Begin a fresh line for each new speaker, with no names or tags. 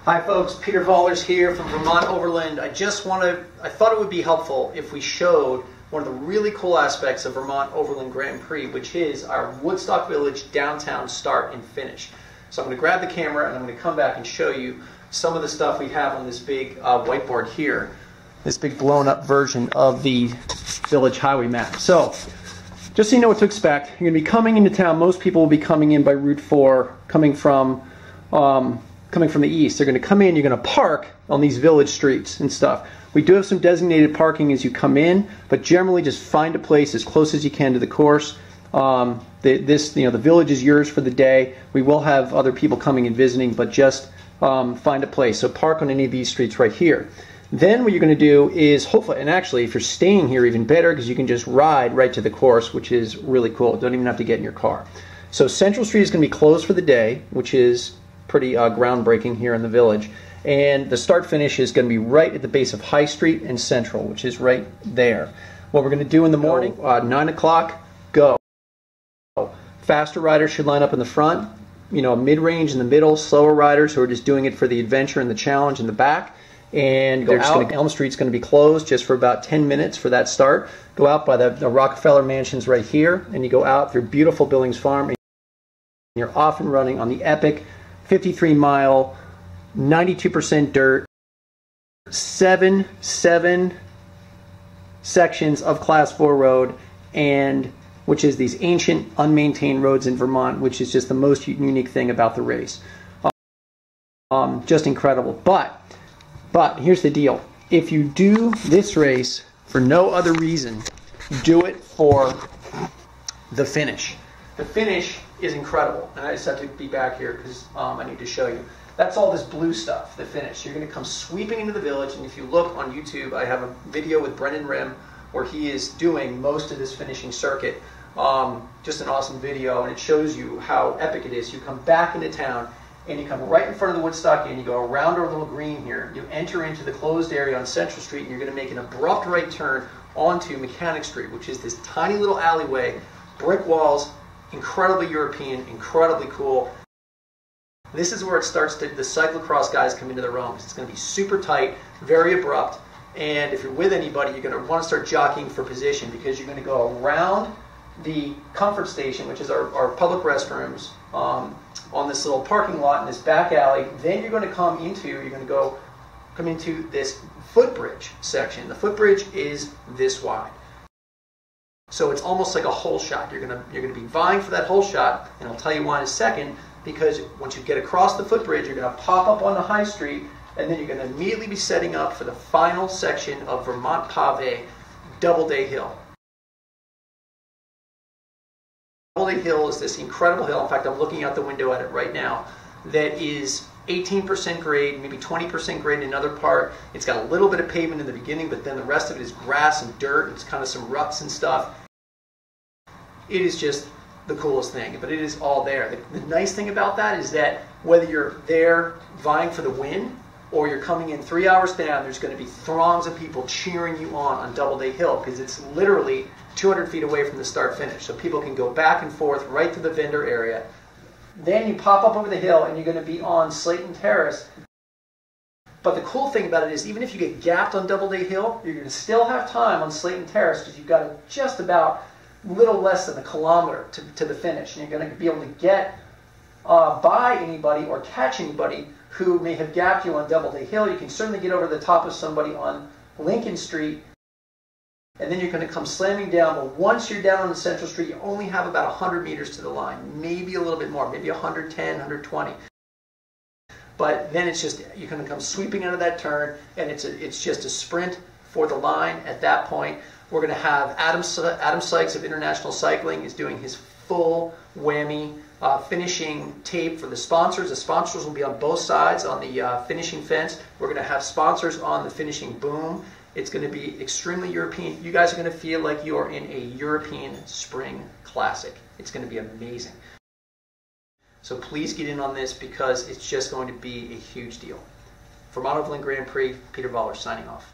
Hi folks, Peter Vollers here from Vermont Overland. I thought it would be helpful if we showed one of the really cool aspects of Vermont Overland Grand Prix, which is our Woodstock Village downtown start and finish. So I'm going to grab the camera and I'm going to come back and show you some of the stuff we have on this big whiteboard here. This big blown up version of the village highway map. So, just so you know what to expect, you're going to be coming into town. Most people will be coming in by Route 4, coming from the east. They're going to come in, you're going to park on these village streets and stuff. We do have some designated parking as you come in, but generally just find a place as close as you can to the course. The village is yours for the day. We will have other people coming and visiting, but just find a place. So park on any of these streets right here. Then what you're going to do is hopefully, and actually if you're staying here even better, because you can just ride right to the course, which is really cool. Don't even have to get in your car. So Central Street is going to be closed for the day, which is pretty groundbreaking here in the village. And the start finish is going to be right at the base of High Street and Central, which is right there. What we're going to do in the morning, 9 o'clock, go. Faster riders should line up in the front, mid-range in the middle, slower riders who are just doing it for the adventure and the challenge in the back. And go out. Elm Street's going to be closed just for about 10 minutes for that start. Go out by the Rockefeller Mansions right here, and you go out through beautiful Billings Farm, and you're off and running on the epic 53-mile, 92% dirt, seven sections of Class 4 road, and which is these ancient, unmaintained roads in Vermont, which is just the most unique thing about the race. Just incredible. But here's the deal. If you do this race for no other reason, do it for the finish. The finish is incredible. And I just have to be back here because I need to show you. That's all this blue stuff, the finish. You're going to come sweeping into the village, and if you look on YouTube, I have a video with Brendan Rim where he is doing most of this finishing circuit. Just an awesome video, and it shows you how epic it is. You come back into town, and you come right in front of the Woodstock Inn, you go around our little green here, you enter into the closed area on Central Street, and you're going to make an abrupt right turn onto Mechanic Street, which is this tiny little alleyway, brick walls, incredibly European, incredibly cool. This is where it starts to, the cyclocross guys come into their own. It's going to be super tight, very abrupt, and if you're with anybody, you're going to want to start jockeying for position because you're going to go around the comfort station, which is our public restrooms, on this little parking lot in this back alley. Then you're going to come into this footbridge section. The footbridge is this wide, so it's almost like a hole shot. You're going to be vying for that hole shot, and I'll tell you why in a second. Because once you get across the footbridge, you're going to pop up on the High Street, and then you're going to immediately be setting up for the final section of Vermont Pave, Doubleday Hill. Doubleday Hill is this incredible hill. In fact, I'm looking out the window at it right now. That is 18% grade, maybe 20% grade in another part. It's got a little bit of pavement in the beginning, but then the rest of it is grass and dirt. It's kind of some ruts and stuff. It is just the coolest thing, but it is all there. The nice thing about that is that whether you're there vying for the win or you're coming in 3 hours down, there's going to be throngs of people cheering you on Doubleday Hill because it's literally 200 feet away from the start finish. So people can go back and forth right to the vendor area. Then you pop up over the hill and you're going to be on Slayton Terrace. But the cool thing about it is even if you get gapped on Doubleday Hill, you're going to still have time on Slayton Terrace because you've got just about little less than a kilometer to the finish. And you're going to be able to get by anybody or catch anybody who may have gapped you on Doubleday Hill. You can certainly get over the top of somebody on Lincoln Street, and then you're going to come slamming down. But once you're down on Central Street, you only have about 100 meters to the line, maybe a little bit more, maybe 110, 120. But then it's just, you're going to come sweeping out of that turn, and it's just a sprint for the line at that point. We're going to have Adam Sykes of International Cycling is doing his full whammy finishing tape for the sponsors. The sponsors will be on both sides on the finishing fence. We're going to have sponsors on the finishing boom. It's going to be extremely European. You guys are going to feel like you're in a European spring classic. It's going to be amazing. So please get in on this because it's just going to be a huge deal. Vermont Overland Grand Prix, Peter Vollers signing off.